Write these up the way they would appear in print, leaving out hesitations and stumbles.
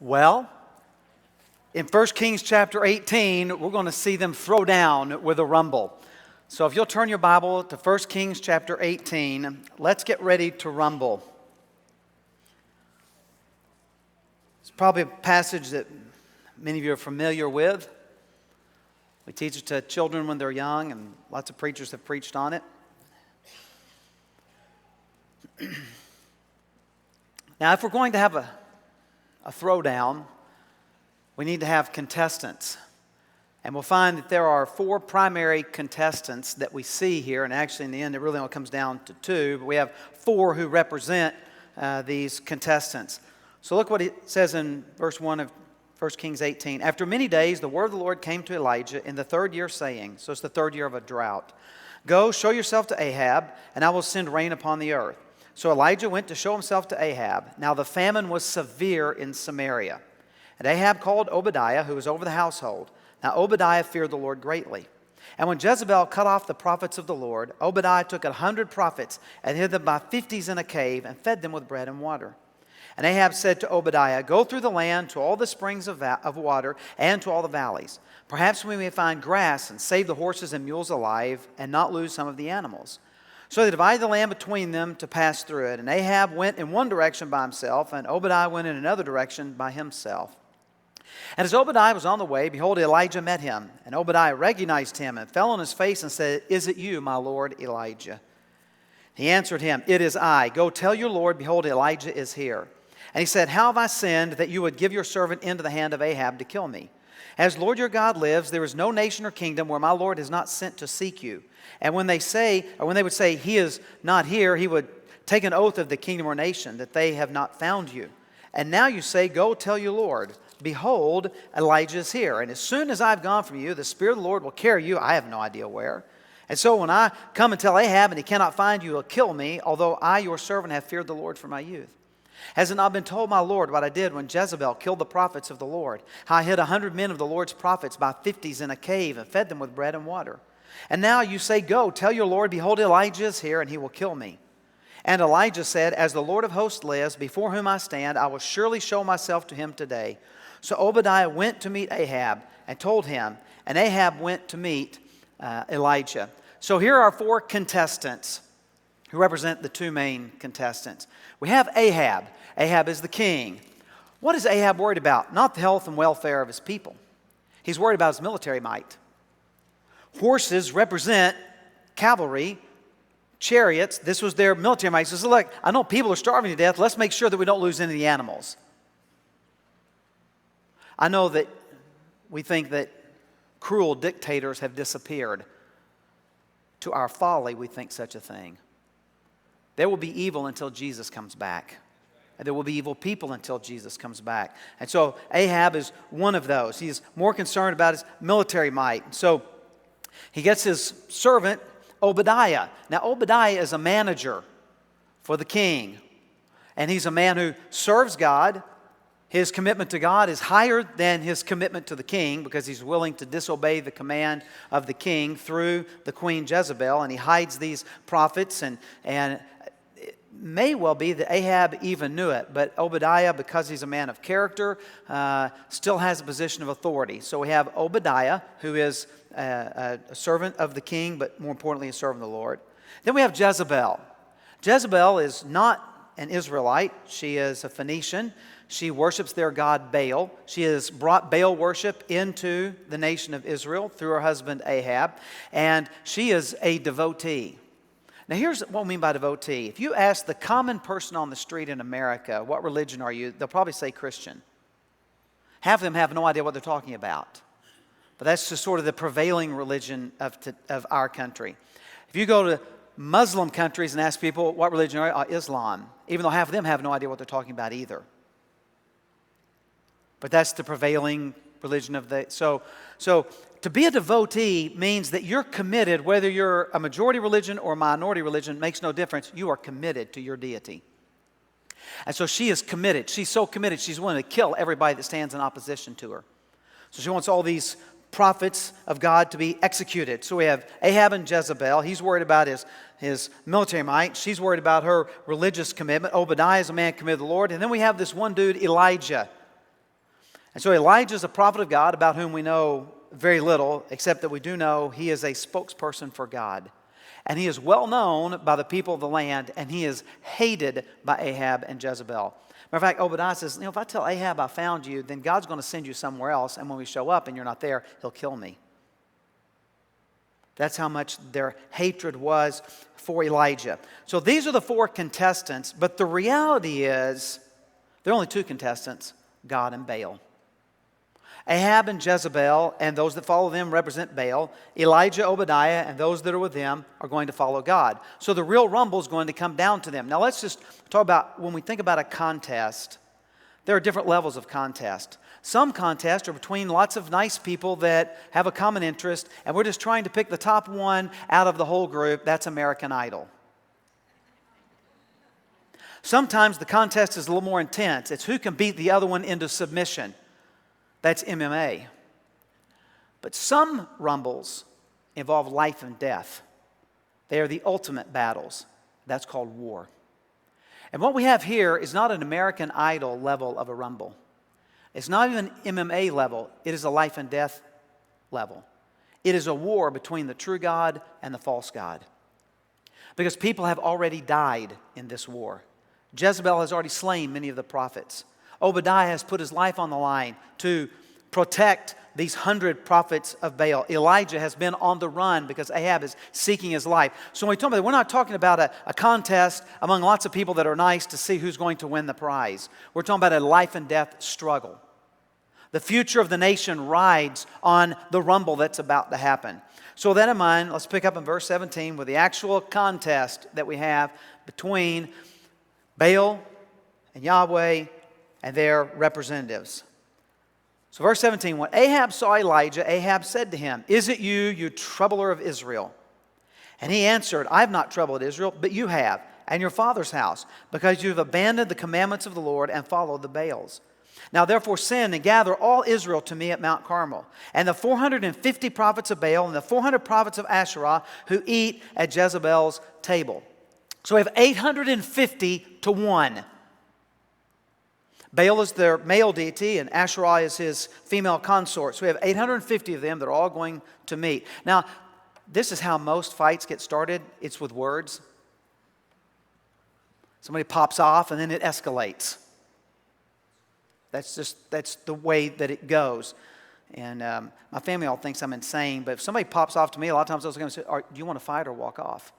Well, in 1 Kings chapter 18, we're going to see them throw down with a rumble. So if you'll turn your Bible to 1 Kings chapter 18, let's get ready to rumble. It's probably a passage that many of you are familiar with. We teach it to children when they're young, and lots of preachers have preached on it. Now, if we're going to have a throwdown, we need to have contestants. And we'll find that there are four primary contestants that we see here. And actually, in the end, it really only comes down to two. But we have four who represent these contestants. So look what it says in verse 1 of 1 Kings 18. After many days, the word of the Lord came to Elijah in the third year, saying, so it's the third year of a drought, "Go, show yourself to Ahab, and I will send rain upon the earth." So Elijah went to show himself to Ahab. Now the famine was severe in Samaria. And Ahab called Obadiah, who was over the household. Now Obadiah feared the Lord greatly. And when Jezebel cut off the prophets of the Lord, Obadiah took 100 prophets and hid them by 50s in a cave and fed them with bread and water. And Ahab said to Obadiah, "Go through the land to all the springs of water and to all the valleys. Perhaps we may find grass and save the horses and mules alive and not lose some of the animals." So they divided the land between them to pass through it. And Ahab went in one direction by himself, and Obadiah went in another direction by himself. And as Obadiah was on the way, behold, Elijah met him. And Obadiah recognized him and fell on his face and said, "Is it you, my lord Elijah?" He answered him, "It is I. Go tell your lord, behold, Elijah is here." And he said, "How have I sinned that you would give your servant into the hand of Ahab to kill me? As Lord your God lives, there is no nation or kingdom where my Lord has not sent to seek you." And when they would say, "He is not here," he would take an oath of the kingdom or nation that they have not found you. And now you say, "Go tell your Lord, behold, Elijah is here. And as soon as I've gone from you, the Spirit of the Lord will carry you, I have no idea where. And so when I come and tell Ahab and he cannot find you, he'll kill me, although I, your servant, have feared the Lord from my youth. Has it not been told, my Lord, what I did when Jezebel killed the prophets of the Lord? How I hid 100 men of the Lord's prophets by 50s in a cave and fed them with bread and water. And now you say, "Go, tell your Lord, behold, Elijah is here, and he will kill me." And Elijah said, "As the Lord of hosts lives, before whom I stand, I will surely show myself to him today." So Obadiah went to meet Ahab and told him, and Ahab went to meet Elijah. So here are four contestants who represent the two main contestants. We have Ahab. Ahab is the king. What is Ahab worried about? Not the health and welfare of his people. He's worried about his military might. Horses represent cavalry, chariots. This was their military might. He says, "Look, I know people are starving to death. Let's make sure that we don't lose any of the animals." I know that we think that cruel dictators have disappeared. To our folly, we think such a thing. There will be evil until Jesus comes back. And there will be evil people until Jesus comes back. And so Ahab is one of those. He's more concerned about his military might. So he gets his servant, Obadiah. Now, Obadiah is a manager for the king. And he's a man who serves God. His commitment to God is higher than his commitment to the king because he's willing to disobey the command of the king through the queen Jezebel. And he hides these prophets, and it may well be that Ahab even knew it. But Obadiah, because he's a man of character, still has a position of authority. So we have Obadiah, who is a servant of the king, but more importantly, a servant of the Lord. Then we have Jezebel. Jezebel is not an Israelite. She is a Phoenician. She worships their god Baal. She has brought Baal worship into the nation of Israel through her husband Ahab. And she is a devotee. Now here's what we mean by devotee. If you ask the common person on the street in America, "What religion are you?" they'll probably say Christian. Half of them have no idea what they're talking about. But that's just sort of the prevailing religion of our country. If you go to Muslim countries and ask people, "What religion are you?" Islam. Even though half of them have no idea what they're talking about either. But that's the prevailing religion of the... So to be a devotee means that you're committed, whether you're a majority religion or a minority religion, makes no difference. You are committed to your deity. And so she is committed. She's so committed, she's willing to kill everybody that stands in opposition to her. So she wants all these prophets of God to be executed. So we have Ahab and Jezebel. He's worried about his military might. She's worried about her religious commitment. Obadiah is a man committed to the Lord. And then we have this one dude, Elijah. And so Elijah is a prophet of God about whom we know very little, except that we do know he is a spokesperson for God. And he is well known by the people of the land, and he is hated by Ahab and Jezebel. Matter of fact, Obadiah says, if I tell Ahab I found you, then God's going to send you somewhere else, and when we show up and you're not there, he'll kill me. That's how much their hatred was for Elijah. So these are the four contestants, but the reality is there are only two contestants, God and Baal. Ahab and Jezebel and those that follow them represent Baal. Elijah, Obadiah, and those that are with them are going to follow God. So the real rumble is going to come down to them. Now let's just talk about, when we think about a contest, there are different levels of contest. Some contests are between lots of nice people that have a common interest, and we're just trying to pick the top one out of the whole group. That's American Idol. Sometimes the contest is a little more intense. It's who can beat the other one into submission. That's MMA. But some rumbles involve life and death. They are the ultimate battles. That's called war. And what we have here is not an American Idol level of a rumble. It's not even MMA level. It is a life and death level. It is a war between the true God and the false God. Because people have already died in this war. Jezebel has already slain many of the prophets. Obadiah has put his life on the line to protect these 100 prophets of Baal. Elijah has been on the run because Ahab is seeking his life. So when we talk about that, we're not talking about a contest among lots of people that are nice to see who's going to win the prize. We're talking about a life and death struggle. The future of the nation rides on the rumble that's about to happen. So with that in mind, let's pick up in verse 17 with the actual contest that we have between Baal and Yahweh and their representatives. So verse 17, when Ahab saw Elijah, Ahab said to him, "Is it you, you troubler of Israel?" And he answered, "I have not troubled Israel, but you have, and your father's house, because you have abandoned the commandments of the Lord and followed the Baals. Now therefore send and gather all Israel to me at Mount Carmel, and the 450 prophets of Baal and the 400 prophets of Asherah who eat at Jezebel's table." So we have 850 to 1. Baal is their male deity, and Asherah is his female consort. So we have 850 of them that are all going to meet. Now, this is how most fights get started. It's with words. Somebody pops off, and then it escalates. That's the way that it goes. And my family all thinks I'm insane, but if somebody pops off to me, a lot of times I was going to say, "Do you want to fight or walk off?"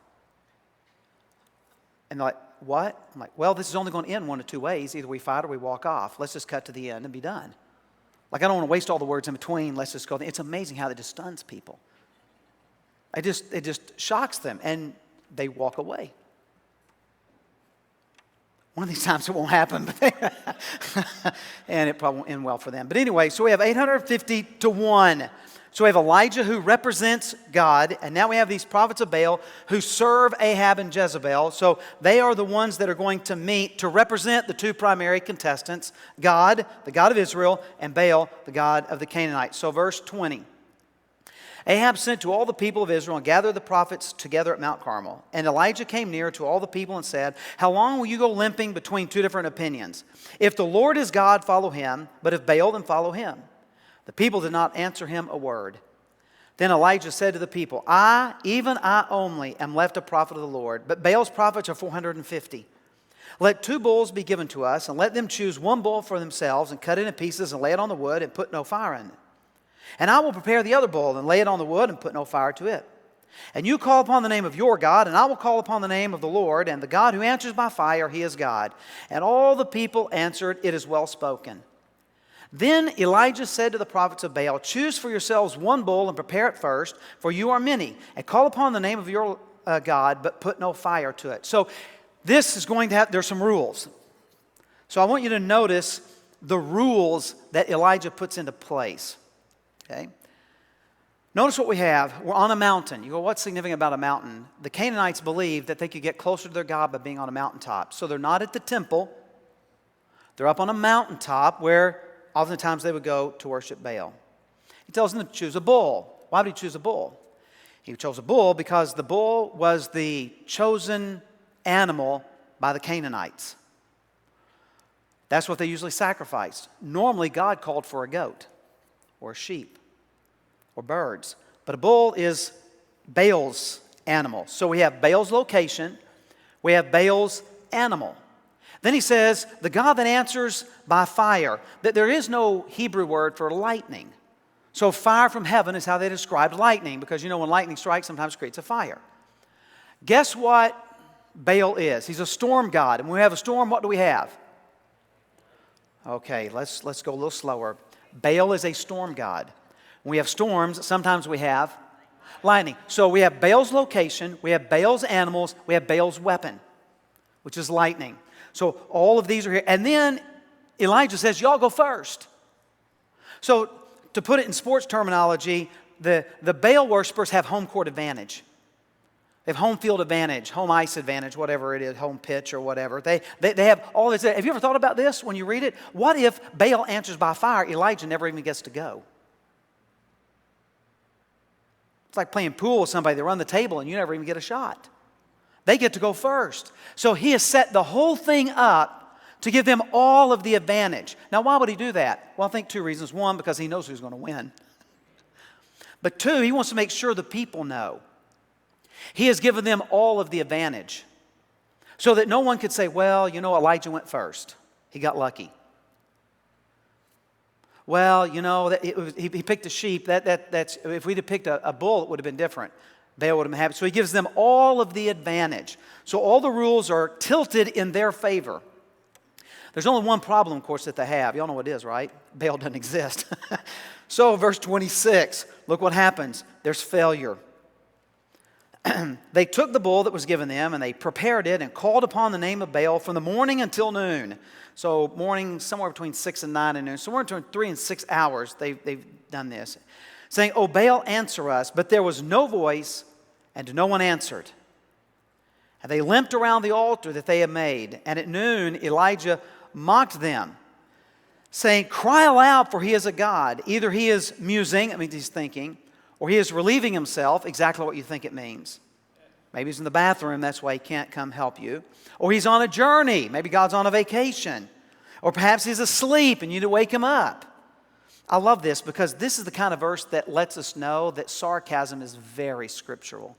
And they're like, "What?" I'm like, "Well, this is only going to end one of two ways. Either we fight or we walk off. Let's just cut to the end and be done." Like, I don't want to waste all the words in between. Let's just go. It's amazing how that just stuns people. It just shocks them, and they walk away. One of these times it won't happen, and it probably won't end well for them. But anyway, so we have 850 to 1. So we have Elijah who represents God, and now we have these prophets of Baal who serve Ahab and Jezebel. So they are the ones that are going to meet to represent the two primary contestants, God, the God of Israel, and Baal, the God of the Canaanites. So verse 20. Ahab sent to all the people of Israel and gathered the prophets together at Mount Carmel. And Elijah came near to all the people and said, "How long will you go limping between two different opinions? If the Lord is God, follow him, but if Baal, then follow him." The people did not answer him a word. Then Elijah said to the people, "I, even I only, am left a prophet of the Lord, but Baal's prophets are 450. Let 2 bulls be given to us, and let them choose 1 bull for themselves, and cut it in pieces, and lay it on the wood, and put no fire in it. And I will prepare the other bull, and lay it on the wood, and put no fire to it. And you call upon the name of your God, and I will call upon the name of the Lord, and the God who answers by fire, he is God." And all the people answered, "It is well spoken." Then Elijah said to the prophets of Baal, "Choose for yourselves 1 bull and prepare it first, for you are many, and call upon the name of your God, but put no fire to it." So this is going to have, there's some rules. So I want you to notice the rules that Elijah puts into place. Okay? Notice what we have. We're on a mountain. You go, what's significant about a mountain? The Canaanites believed that they could get closer to their God by being on a mountaintop. So they're not at the temple. They're up on a mountaintop where oftentimes they would go to worship Baal. He tells them to choose a bull. Why would he choose a bull? He chose a bull because the bull was the chosen animal by the Canaanites. That's what they usually sacrificed. Normally, God called for a goat or a sheep or birds. But a bull is Baal's animal. So we have Baal's location, we have Baal's animal. Then he says, the God that answers by fire. That there is no Hebrew word for lightning. So fire from heaven is how they described lightning, because you know when lightning strikes, sometimes it creates a fire. Guess what Baal is? He's a storm god. And when we have a storm, what do we have? Okay, let's go a little slower. Baal is a storm god. When we have storms, sometimes we have lightning. So we have Baal's location, we have Baal's animals, we have Baal's weapon, which is lightning. So all of these are here. And then Elijah says, y'all go first. So to put it in sports terminology, the Baal worshipers have home court advantage. They have home field advantage, home ice advantage, whatever it is, home pitch or whatever. They have all this. Have you ever thought about this when you read it? What if Baal answers by fire, Elijah never even gets to go? It's like playing pool with somebody. They run the table and you never even get a shot. They get to go first. So he has set the whole thing up to give them all of the advantage. Now, why would he do that? Well, I think two reasons. One, because he knows who's going to win. But two, he wants to make sure the people know. He has given them all of the advantage so that no one could say, well, you know, Elijah went first. He got lucky. Well, you know, he picked a sheep. That's if we'd have picked a bull, it would have been different. Baal would have been happy. So he gives them all of the advantage. So all the rules are tilted in their favor. There's only one problem, of course, that they have. Y'all know what it is, right? Baal doesn't exist. So verse 26, look what happens. There's failure. They took the bull that was given them and they prepared it and called upon the name of Baal from the morning until noon. So morning, somewhere between 6 and 9 and noon. Somewhere between 3 and 6 hours they've done this. Saying, "O Baal, answer us." But there was no voice and no one answered. And they limped around the altar that they had made. And at noon Elijah mocked them, saying, "Cry aloud, for he is a god. Either he is musing," that means he's thinking, "or he is relieving himself," exactly what you think it means. Maybe he's in the bathroom, that's why he can't come help you. Or he's on a journey, maybe God's on a vacation. Or perhaps he's asleep and you need to wake him up. I love this because this is the kind of verse that lets us know that sarcasm is very scriptural.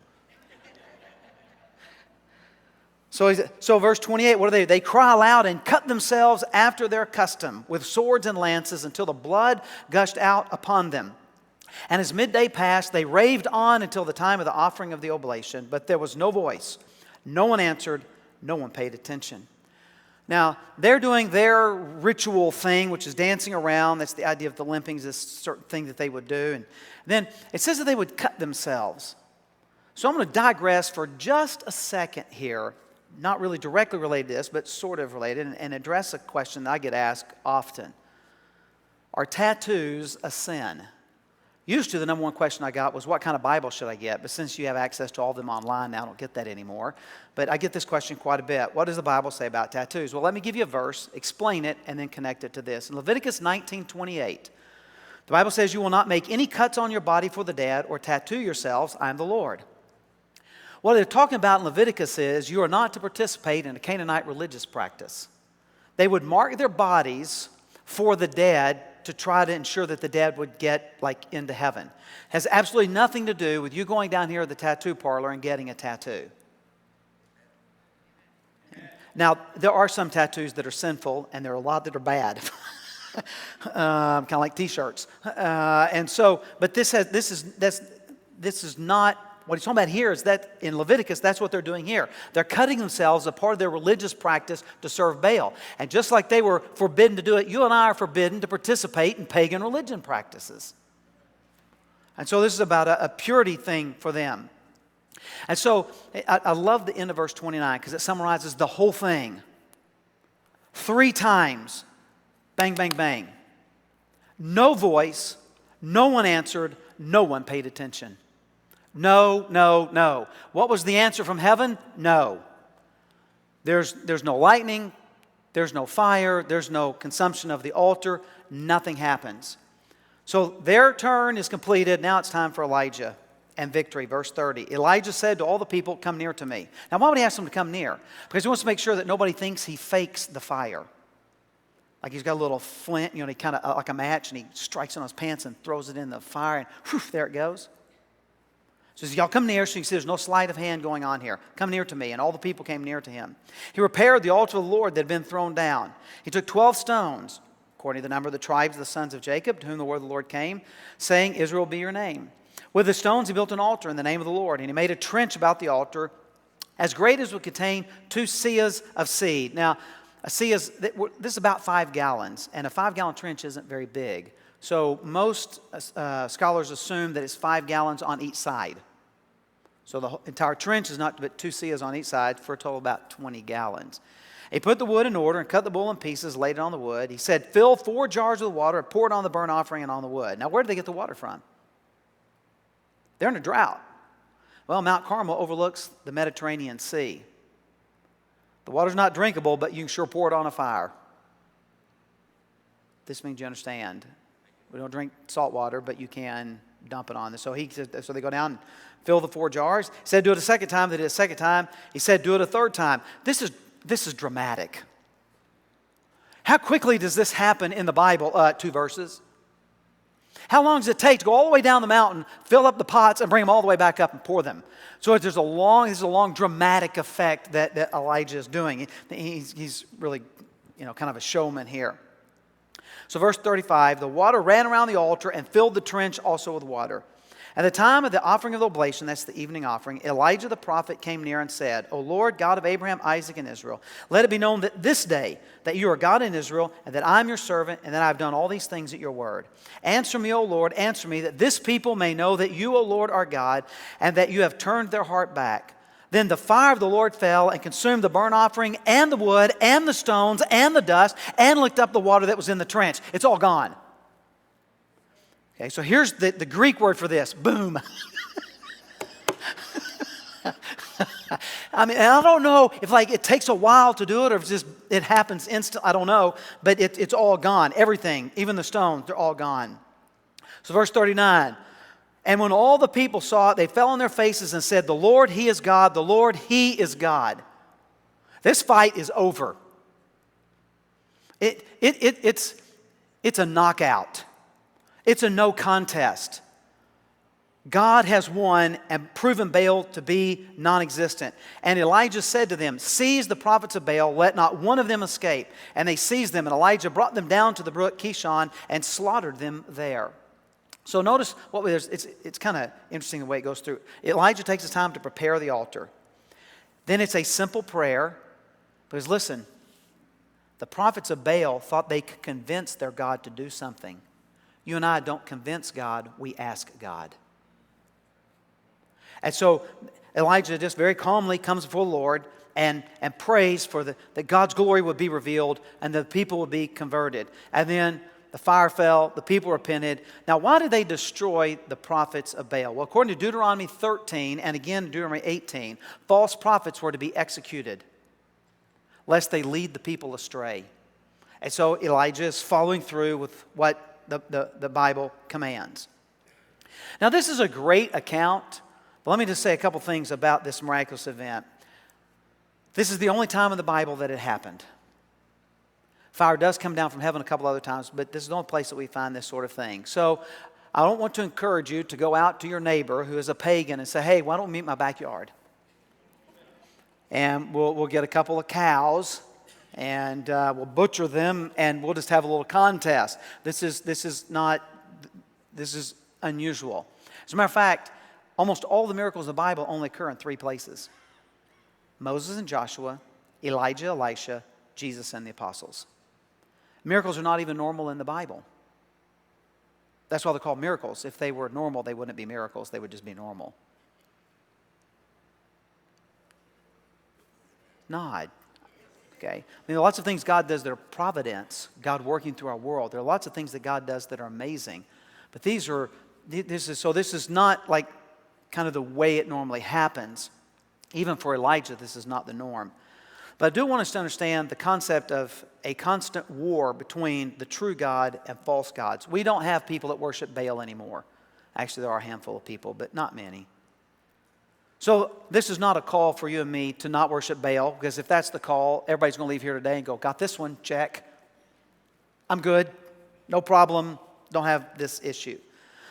So verse 28, what do? They cry aloud and cut themselves after their custom with swords and lances until the blood gushed out upon them. And as midday passed, they raved on until the time of the offering of the oblation, but there was no voice. No one answered, no one paid attention. Now, they're doing their ritual thing, which is dancing around. That's the idea of the limping, this certain thing that they would do. And then it says that they would cut themselves. So I'm going to digress for just a second here, not really directly related to this, but sort of related, and address a question that I get asked often. Are tattoos a sin? Used to, the number one question I got was, what kind of Bible should I get? But since you have access to all of them online now, I don't get that anymore. But I get this question quite a bit. What does the Bible say about tattoos? Well, let me give you a verse, explain it, and then connect it to this. In Leviticus 19:28, the Bible says, "You will not make any cuts on your body for the dead or tattoo yourselves. I am the Lord." What they're talking about in Leviticus is you are not to participate in a Canaanite religious practice. They would mark their bodies for the dead to try to ensure that the dead would get into heaven. Has absolutely nothing to do with you going down here at the tattoo parlor and getting a tattoo. Now, there are some tattoos that are sinful, and there are a lot that are bad. Kind of like T-shirts. But this is not. What he's talking about here is that in Leviticus, that's what they're doing here. They're cutting themselves as part of their religious practice to serve Baal. And just like they were forbidden to do it, you and I are forbidden to participate in pagan religion practices. And so this is about a purity thing for them. And so I love the end of verse 29 because it summarizes the whole thing. 3 times, bang, bang, bang. No voice, no one answered, no one paid attention. No, no, no. What was the answer from heaven? No. There's no lightning. There's no fire. There's no consumption of the altar. Nothing happens. So their turn is completed. Now it's time for Elijah and victory. Verse 30. Elijah said to all the people, "Come near to me." Now why would he ask them to come near? Because he wants to make sure that nobody thinks he fakes the fire. Like he's got a little flint, he kind of like a match, and he strikes it on his pants and throws it in the fire, and whew, there it goes. So he says, y'all come near, so you can see there's no sleight of hand going on here. Come near to me. And all the people came near to him. He repaired the altar of the Lord that had been thrown down. He took 12 stones, according to the number of the tribes of the sons of Jacob, to whom the word of the Lord came, saying, Israel be your name. With the stones he built an altar in the name of the Lord, and he made a trench about the altar, as great as would contain 2 seahs of seed. Now, a seah is, this is about 5 gallons, and a 5-gallon trench isn't very big. So most scholars assume that it's 5 gallons on each side. So the entire trench is not but 2 seahs on each side for a total of about 20 gallons. He put the wood in order and cut the bull in pieces, laid it on the wood. He said, fill 4 jars with water and pour it on the burnt offering and on the wood. Now, where did they get the water from? They're in a drought. Well, Mount Carmel overlooks the Mediterranean Sea. The water's not drinkable, but you can sure pour it on a fire. This means you understand. We don't drink salt water, but you can dump it on this. So they go down and fill the 4 jars. He said, do it a second time. They did it a second time. He said, do it a third time. This is dramatic. How quickly does this happen in the Bible? 2 verses. How long does it take to go all the way down the mountain, fill up the pots, and bring them all the way back up and pour them? So there's a long dramatic effect that Elijah is doing. He's really, kind of a showman here. So verse 35, the water ran around the altar and filled the trench also with water. At the time of the offering of the oblation, that's the evening offering, Elijah the prophet came near and said, O Lord, God of Abraham, Isaac, and Israel, let it be known that this day that you are God in Israel, and that I am your servant, and that I have done all these things at your word. Answer me, O Lord, answer me, that this people may know that you, O Lord, are God, and that you have turned their heart back. Then the fire of the Lord fell and consumed the burnt offering and the wood and the stones and the dust and licked up the water that was in the trench. It's all gone. Okay, so here's the Greek word for this. Boom. I mean, I don't know if it takes a while to do it or if it happens instant. I don't know, but it's all gone. Everything, even the stones, they're all gone. So verse 39. And when all the people saw it, they fell on their faces and said, the Lord, He is God. The Lord, He is God. This fight is over. It's a knockout. It's a no contest. God has won and proven Baal to be non-existent. And Elijah said to them, seize the prophets of Baal, let not one of them escape. And they seized them, and Elijah brought them down to the brook Kishon and slaughtered them there. So notice it's kind of interesting the way it goes through. Elijah takes his time to prepare the altar. Then it's a simple prayer. Because listen, the prophets of Baal thought they could convince their God to do something. You and I don't convince God, we ask God. And so Elijah just very calmly comes before the Lord and prays for that God's glory would be revealed and the people would be converted. And then the fire fell, the people repented. Now, why did they destroy the prophets of Baal? Well, according to Deuteronomy 13 and again Deuteronomy 18, false prophets were to be executed lest they lead the people astray. And so Elijah is following through with what the Bible commands. Now, this is a great account, but let me just say a couple things about this miraculous event. This is the only time in the Bible that it happened. Fire does come down from heaven a couple other times, but this is the only place that we find this sort of thing. So I don't want to encourage you to go out to your neighbor who is a pagan and say, hey, why don't we meet in my backyard? And we'll get a couple of cows and we'll butcher them and we'll just have a little contest. This is unusual. As a matter of fact, almost all the miracles of the Bible only occur in 3 places. Moses and Joshua, Elijah, Elisha, Jesus and the apostles. Miracles are not even normal in the Bible. That's why they're called miracles. If they were normal, they wouldn't be miracles. They would just be normal. Nod. Okay. I mean, there are lots of things God does that are providence, God working through our world. There are lots of things that God does that are amazing. But this is not like kind of the way it normally happens. Even for Elijah, this is not the norm. But I do want us to understand the concept of a constant war between the true God and false gods. We don't have people that worship Baal anymore. Actually, there are a handful of people, but not many. So this is not a call for you and me to not worship Baal, because if that's the call, everybody's going to leave here today and go, got this one, check. I'm good. No problem. Don't have this issue.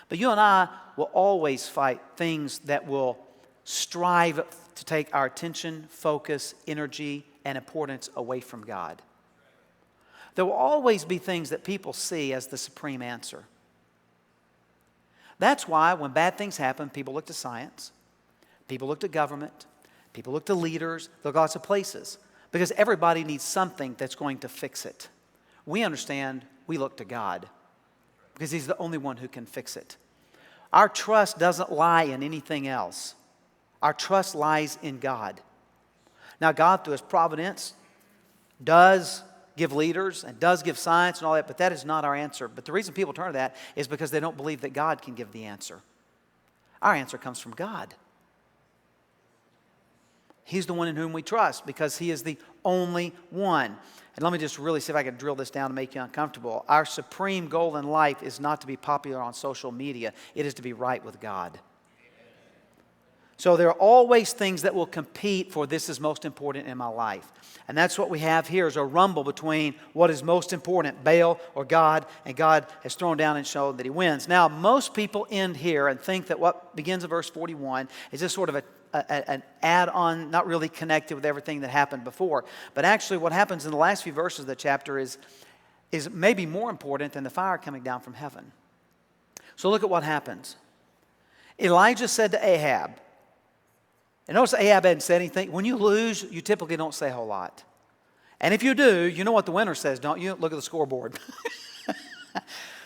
But you and I will always fight things that will strive to take our attention, focus, energy, and importance away from God. There will always be things that people see as the supreme answer. That's why when bad things happen, people look to science, people look to government, people look to leaders, look lots of places, because everybody needs something that's going to fix it. We understand we look to God because He's the only one who can fix it. Our trust doesn't lie in anything else. Our trust lies in God. Now, God, through His providence, does give leaders and does give science and all that, but that is not our answer. But the reason people turn to that is because they don't believe that God can give the answer. Our answer comes from God. He's the one in whom we trust because He is the only one. And let me just really see if I can drill this down to make you uncomfortable. Our supreme goal in life is not to be popular on social media. It is to be right with God. So there are always things that will compete for this is most important in my life. And that's what we have here is a rumble between what is most important, Baal or God, and God has thrown down and shown that He wins. Now, most people end here and think that what begins in verse 41 is just sort of an add-on, not really connected with everything that happened before. But actually what happens in the last few verses of the chapter is maybe more important than the fire coming down from heaven. So look at what happens. Elijah said to Ahab, and notice Ahab hadn't said anything. When you lose, you typically don't say a whole lot. And if you do, you know what the winner says, don't you? Look at the scoreboard.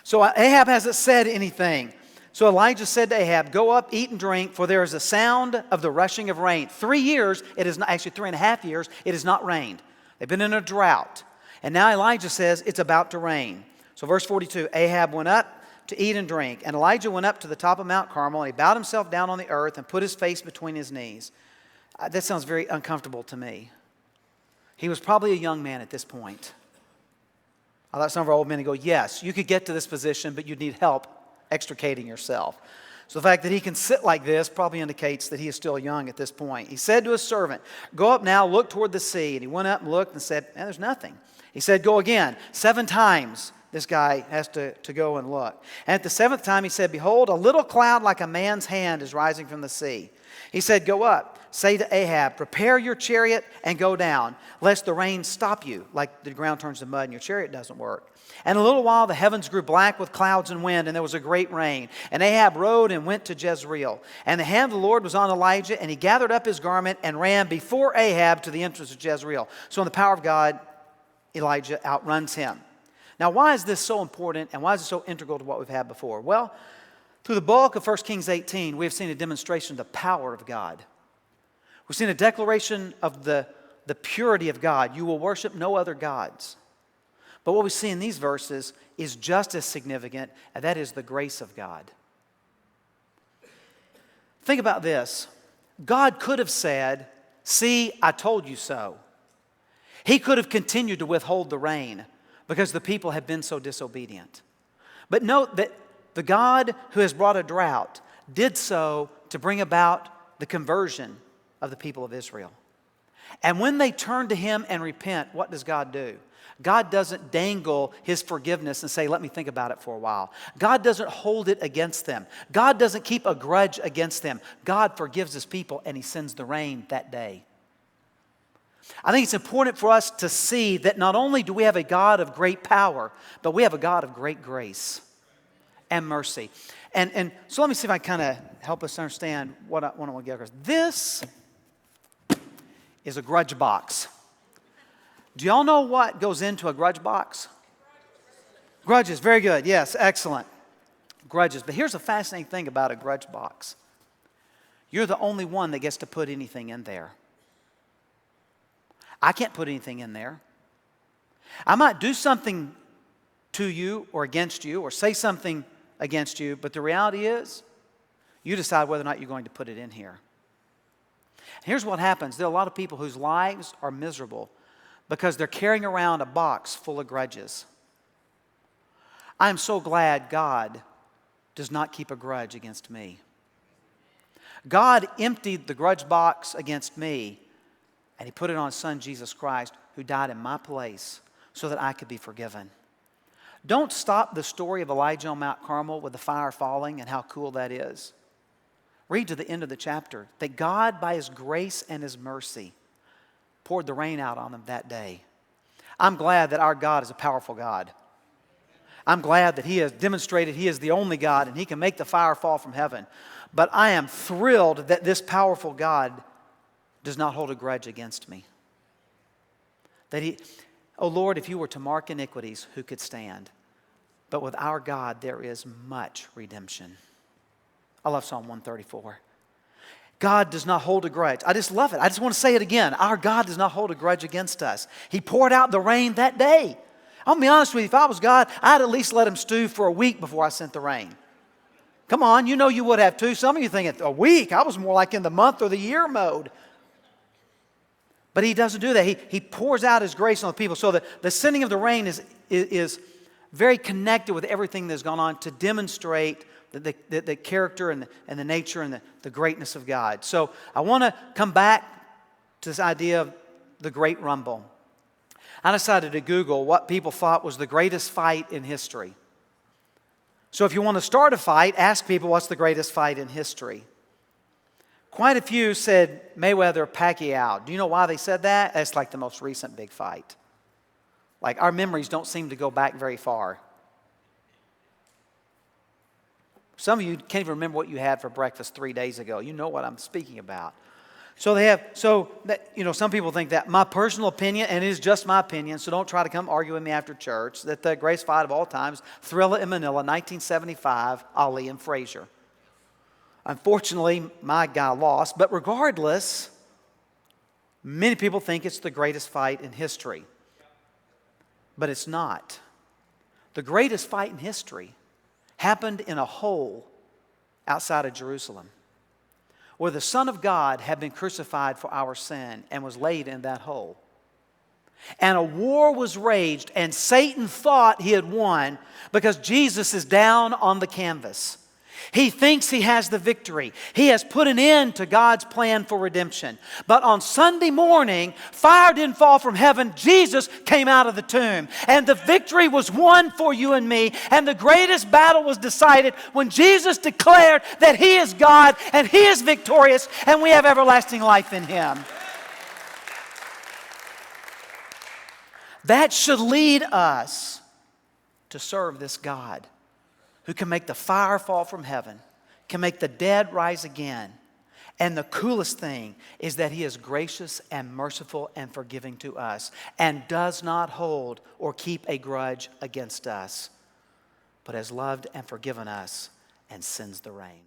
So Ahab hasn't said anything. So Elijah said to Ahab, go up, eat and drink, for there is a sound of the rushing of rain. 3 years, it is not, actually 3.5 years, it has not rained. They've been in a drought. And now Elijah says it's about to rain. So verse 42, Ahab went up to eat and drink. And Elijah went up to the top of Mount Carmel, and he bowed himself down on the earth and put his face between his knees. That sounds very uncomfortable to me. He was probably a young man at this point. I thought some of our old men would go, yes, you could get to this position, but you'd need help extricating yourself. So the fact that he can sit like this probably indicates that he is still young at this point. He said to his servant, go up now, look toward the sea. And he went up and looked and said, there's nothing. He said, go again. 7 times this guy has to go and look. And at the 7th time he said, behold, a little cloud like a man's hand is rising from the sea. He said, go up, say to Ahab, prepare your chariot and go down, lest the rain stop you, like the ground turns to mud and your chariot doesn't work. And a little while the heavens grew black with clouds and wind, and there was a great rain. And Ahab rode and went to Jezreel. And the hand of the Lord was on Elijah, and he gathered up his garment and ran before Ahab to the entrance of Jezreel. So in the power of God, Elijah outruns him. Now, why is this so important, and why is it so integral to what we've had before? Well, through the bulk of 1 Kings 18, we have seen a demonstration of the power of God. We've seen a declaration of the purity of God. You will worship no other gods. But what we see in these verses is just as significant, and that is the grace of God. Think about this. God could have said, see, I told you so. He could have continued to withhold the rain because the people had been so disobedient. But note that the God who has brought a drought did so to bring about the conversion of the people of Israel. And when they turn to Him and repent, what does God do? God doesn't dangle His forgiveness and say, let me think about it for a while. God doesn't hold it against them. God doesn't keep a grudge against them. God forgives His people and He sends the rain that day. I think it's important for us to see that not only do we have a God of great power, but we have a God of great grace and mercy. And so let me see if I kind of help us understand what I want to get across. This is a grudge box. Do y'all know what goes into a grudge box? Grudges, very good. Yes, excellent. Grudges. But here's a fascinating thing about a grudge box. You're the only one that gets to put anything in there. I can't put anything in there. I might do something to you or against you or say something against you, but the reality is you decide whether or not you're going to put it in here. Here's what happens. There are a lot of people whose lives are miserable because they're carrying around a box full of grudges. I am so glad God does not keep a grudge against me. God emptied the grudge box against me, and He put it on His Son, Jesus Christ, who died in my place so that I could be forgiven. Don't stop the story of Elijah on Mount Carmel with the fire falling and how cool that is. Read to the end of the chapter that God, by His grace and His mercy, poured the rain out on them that day. I'm glad that our God is a powerful God. I'm glad that He has demonstrated He is the only God and He can make the fire fall from heaven. But I am thrilled that this powerful God does not hold a grudge against me. That He, oh Lord, if You were to mark iniquities, who could stand? But with our God, there is much redemption. I love Psalm 134. God does not hold a grudge. I just love it. I just want to say it again. Our God does not hold a grudge against us. He poured out the rain that day. I'll be honest with you, if I was God, I'd at least let Him stew for a week before I sent the rain. Come on, you know you would have too. Some of you think a week. I was more like in the month or the year mode. But He doesn't do that. He pours out His grace on the people. So the sending of the rain is very connected with everything that's gone on to demonstrate the character and the nature and the greatness of God. So I want to come back to this idea of the Great Rumble. I decided to Google what people thought was the greatest fight in history. So if you want to start a fight, ask people what's the greatest fight in history. Quite a few said Mayweather-Pacquiao. Do you know why they said that? That's like the most recent big fight. Like our memories don't seem to go back very far. Some of you can't even remember what you had for breakfast 3 days ago. You know what I'm speaking about. Some people think that my personal opinion, and it is just my opinion, so don't try to come argue with me after church, that the greatest fight of all times, Thrilla in Manila, 1975, Ali and Frazier. Unfortunately, my guy lost, but regardless, many people think it's the greatest fight in history. But it's not. The greatest fight in history happened in a hole outside of Jerusalem, where the Son of God had been crucified for our sin and was laid in that hole. And a war was raged, and Satan thought he had won because Jesus is down on the canvas. He thinks he has the victory. He has put an end to God's plan for redemption. But on Sunday morning, fire didn't fall from heaven. Jesus came out of the tomb. And the victory was won for you and me. And the greatest battle was decided when Jesus declared that He is God and He is victorious and we have everlasting life in Him. That should lead us to serve this God who can make the fire fall from heaven, can make the dead rise again. And the coolest thing is that He is gracious and merciful and forgiving to us and does not hold or keep a grudge against us, but has loved and forgiven us and sends the rain.